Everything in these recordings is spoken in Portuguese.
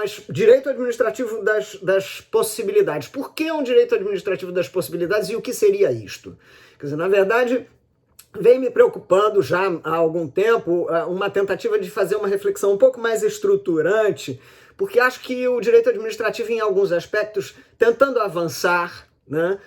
mas direito administrativo das possibilidades. Por que um direito administrativo das possibilidades e o que seria isto? Quer dizer, na verdade, vem me preocupando já há algum tempo uma tentativa de fazer uma reflexão um pouco mais estruturante, porque acho que o direito administrativo, em alguns aspectos, tentando avançar, né,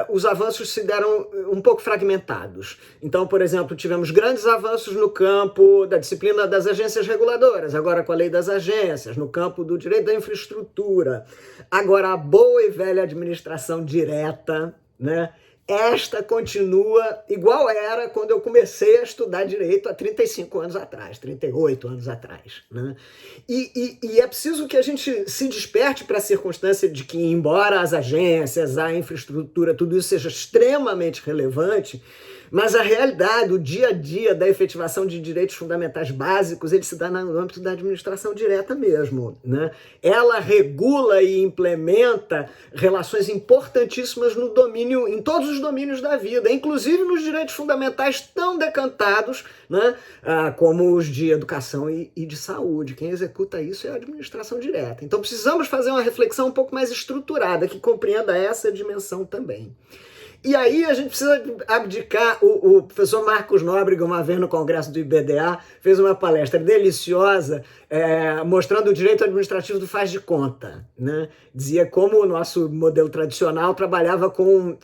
os avanços se deram um pouco fragmentados. Então, por exemplo, tivemos grandes avanços no campo da disciplina das agências reguladoras, agora com a lei das agências, no campo do direito da infraestrutura, agora a boa e velha administração direta, né? Esta continua igual era quando eu comecei a estudar direito há 35 anos atrás, 38 anos atrás, né? E é preciso que a gente se desperte para a circunstância de que, embora as agências, a infraestrutura, tudo isso seja extremamente relevante, mas a realidade, o dia a dia da efetivação de direitos fundamentais básicos, ele se dá no âmbito da administração direta mesmo, né? Ela regula e implementa relações importantíssimas no domínio, em todos os domínios da vida, inclusive nos direitos fundamentais tão decantados, né, como os de educação e de saúde. Quem executa isso é a administração direta. Então precisamos fazer uma reflexão um pouco mais estruturada, que compreenda essa dimensão também. E aí a gente precisa abdicar. O professor Marcos Nóbrega, uma vez no congresso do IBDA, fez uma palestra deliciosa mostrando o direito administrativo do faz de conta, né? Dizia como o nosso modelo tradicional trabalhava com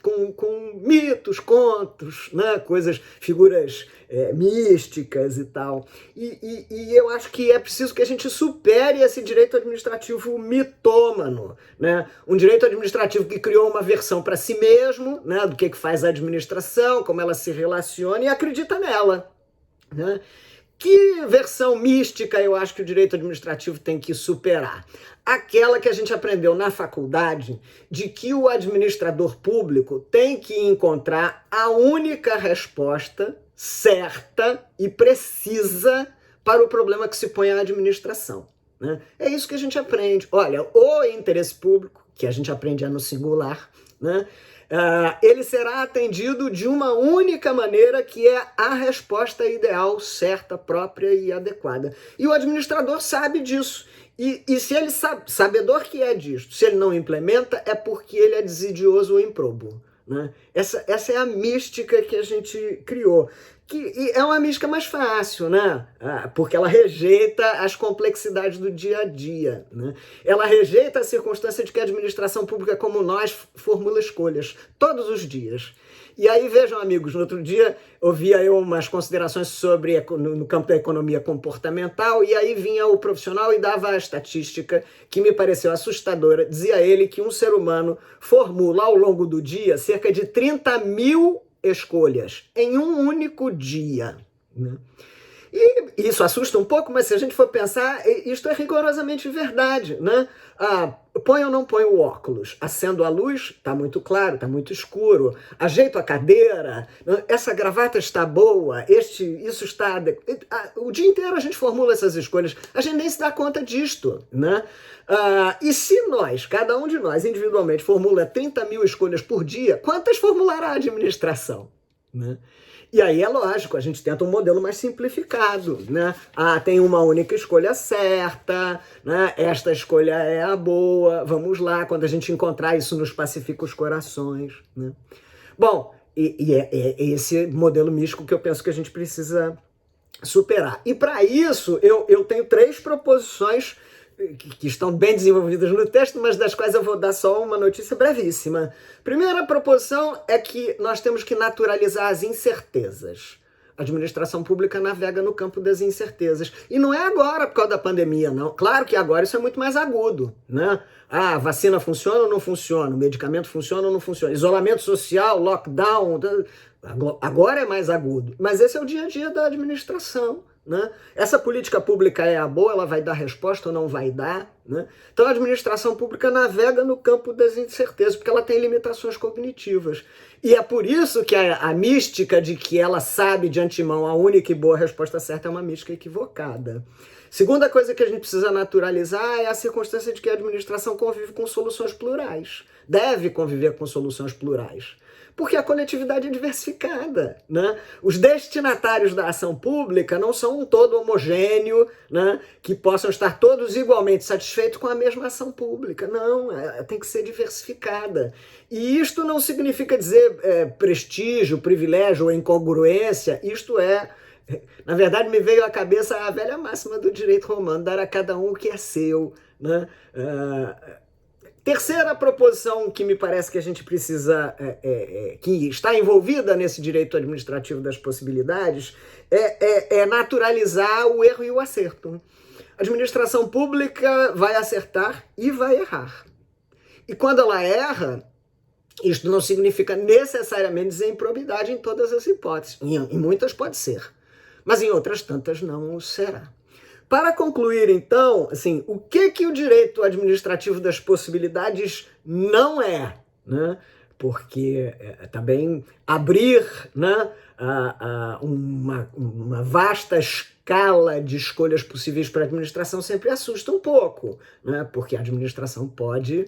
mitos, contos, né? Coisas, figuras místicas e tal. E eu acho que é preciso que a gente supere esse direito administrativo mitômano, né? Um direito administrativo que criou uma versão para si mesmo, né? Do que faz a administração, como ela se relaciona e acredita nela, né? Que versão mística eu acho que o direito administrativo tem que superar? Aquela que a gente aprendeu na faculdade, de que o administrador público tem que encontrar a única resposta certa e precisa para o problema que se põe à administração, né? É isso que a gente aprende. Olha, o interesse público, que a gente aprende no singular, né? Ele será atendido de uma única maneira, que é a resposta ideal, certa, própria e adequada. E o administrador sabe disso. E se ele sabe, sabedor que é disso, se ele não implementa, é porque ele é desidioso ou improbo, né? Essa é a mística que a gente criou. E é uma mística mais fácil, né? Porque ela rejeita as complexidades do dia a dia, né? Ela rejeita a circunstância de que a administração pública, como nós, formula escolhas todos os dias. E aí, vejam, amigos, no outro dia ouvia eu umas considerações sobre no campo da economia comportamental, e aí vinha o profissional e dava a estatística que me pareceu assustadora. Dizia ele que um ser humano formula ao longo do dia cerca de 30 mil escolhas em um único dia, né? E isso assusta um pouco, mas se a gente for pensar, isto é rigorosamente verdade, né? Põe ou não põe o óculos? Acendo a luz? Está muito claro, está muito escuro. Ajeito a cadeira? Essa gravata está boa? Isso está... O dia inteiro a gente formula essas escolhas. A gente nem se dá conta disto, né? E se nós, cada um de nós individualmente, formula 30 mil escolhas por dia, quantas formulará a administração, né? E aí é lógico, a gente tenta um modelo mais simplificado, né? Tem uma única escolha certa, né? Esta escolha é a boa, vamos lá, quando a gente encontrar isso nos pacifica os corações, né? Bom, é esse modelo místico que eu penso que a gente precisa superar. E para isso, eu tenho 3 proposições que estão bem desenvolvidas no texto, mas das quais eu vou dar só uma notícia brevíssima. Primeira proposição é que nós temos que naturalizar as incertezas. A administração pública navega no campo das incertezas. E não é agora por causa da pandemia, não. Claro que agora isso é muito mais agudo, né? A vacina funciona ou não funciona? O medicamento funciona ou não funciona? Isolamento social, lockdown, agora é mais agudo. Mas esse é o dia a dia da administração, né? Essa política pública é a boa, ela vai dar resposta ou não vai dar, né? Então a administração pública navega no campo das incertezas, porque ela tem limitações cognitivas. E é por isso que a mística de que ela sabe de antemão a única e boa resposta certa é uma mística equivocada. Segunda coisa que a gente precisa naturalizar é a circunstância de que a administração convive com soluções plurais. Deve conviver com soluções plurais. Porque a coletividade é diversificada, né? Os destinatários da ação pública não são um todo homogêneo, né? Que possam estar todos igualmente satisfeitos com a mesma ação pública. Não, tem que ser diversificada. E isto não significa dizer prestígio, privilégio ou incongruência. Isto na verdade, me veio à cabeça a velha máxima do direito romano, dar a cada um o que é seu, né? Terceira proposição que me parece que a gente precisa, que está envolvida nesse direito administrativo das possibilidades, é naturalizar o erro e o acerto. A administração pública vai acertar e vai errar. E quando ela erra, isto não significa necessariamente dizer improbidade em todas as hipóteses. Em muitas pode ser, mas em outras tantas não o será. Para concluir, então, assim, o que o direito administrativo das possibilidades não é, né? Porque também abrir, né, uma vasta escala de escolhas possíveis para a administração sempre assusta um pouco, né? Porque a administração pode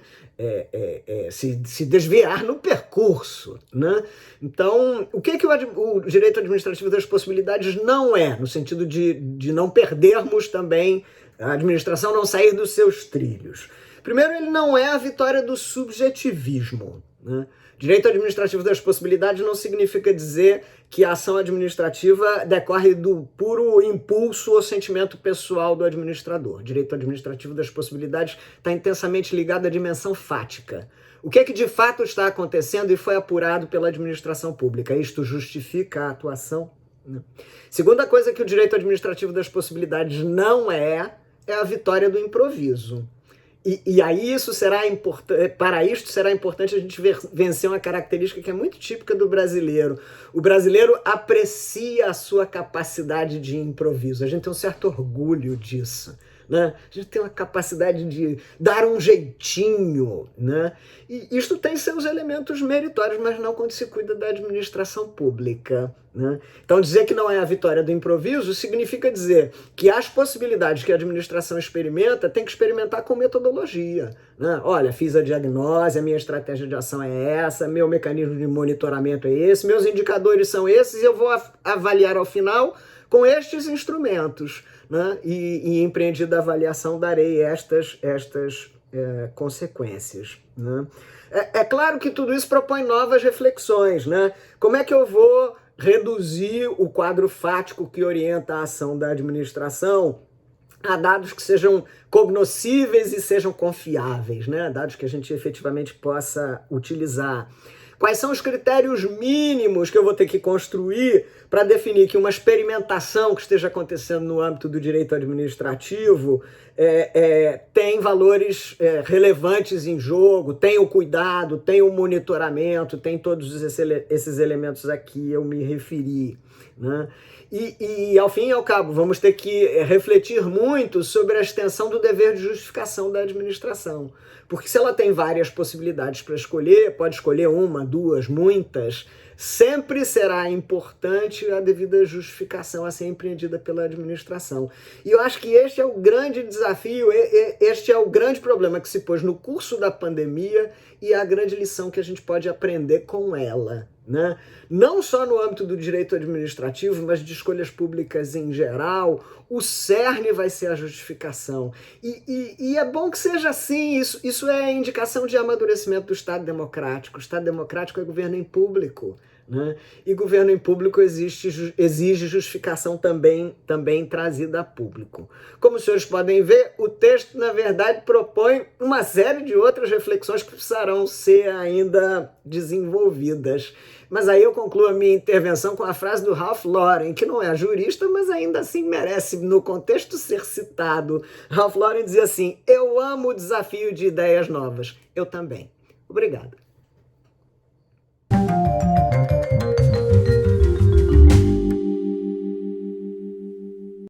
se desviar no percurso, né? Então, o que o direito administrativo das possibilidades não é, no sentido de não perdermos também a administração, não sair dos seus trilhos? Primeiro, ele não é a vitória do subjetivismo, né? Direito administrativo das possibilidades não significa dizer que a ação administrativa decorre do puro impulso ou sentimento pessoal do administrador. Direito administrativo das possibilidades está intensamente ligado à dimensão fática. O que de fato está acontecendo e foi apurado pela administração pública? Isto justifica a atuação? Não. Segunda coisa que o direito administrativo das possibilidades não é a vitória do improviso. E aí isso será importante, para isto será importante a gente vencer uma característica que é muito típica do brasileiro. O brasileiro aprecia a sua capacidade de improviso. A gente tem um certo orgulho disso, né? A gente tem uma capacidade de dar um jeitinho, né? E isto tem seus elementos meritórios, mas não quando se cuida da administração pública, né? Então dizer que não é a vitória do improviso significa dizer que as possibilidades que a administração experimenta tem que experimentar com metodologia, né? Olha, fiz a diagnose, a minha estratégia de ação é essa, meu mecanismo de monitoramento é esse, meus indicadores são esses e eu vou avaliar ao final com estes instrumentos, né? E empreendida a avaliação darei estas consequências, né? É claro que tudo isso propõe novas reflexões, né? Como é que eu vou reduzir o quadro fático que orienta a ação da administração a dados que sejam cognoscíveis e sejam confiáveis, né? Dados que a gente efetivamente possa utilizar. Quais são os critérios mínimos que eu vou ter que construir para definir que uma experimentação que esteja acontecendo no âmbito do direito administrativo tem valores relevantes em jogo, tem o cuidado, tem o monitoramento, tem todos esses elementos a que eu me referi, né? E ao fim e ao cabo, vamos ter que refletir muito sobre a extensão do dever de justificação da administração. Porque se ela tem várias possibilidades para escolher, pode escolher uma, duas, muitas, sempre será importante a devida justificação a ser empreendida pela administração. E eu acho que este é o grande desafio, este é o grande problema que se pôs no curso da pandemia e a grande lição que a gente pode aprender com ela, né? Não só no âmbito do direito administrativo, mas de escolhas públicas em geral, o cerne vai ser a justificação. E é bom que seja assim, isso é indicação de amadurecimento do Estado democrático. O Estado democrático é governo em público, né? E governo em público exige justificação também trazida a público. Como os senhores podem ver, o texto, na verdade, propõe uma série de outras reflexões que precisarão ser ainda desenvolvidas. Mas aí eu concluo a minha intervenção com a frase do Ralph Lauren, que não é jurista, mas ainda assim merece, no contexto, ser citado. Ralph Lauren dizia assim: eu amo o desafio de ideias novas. Eu também. Obrigado.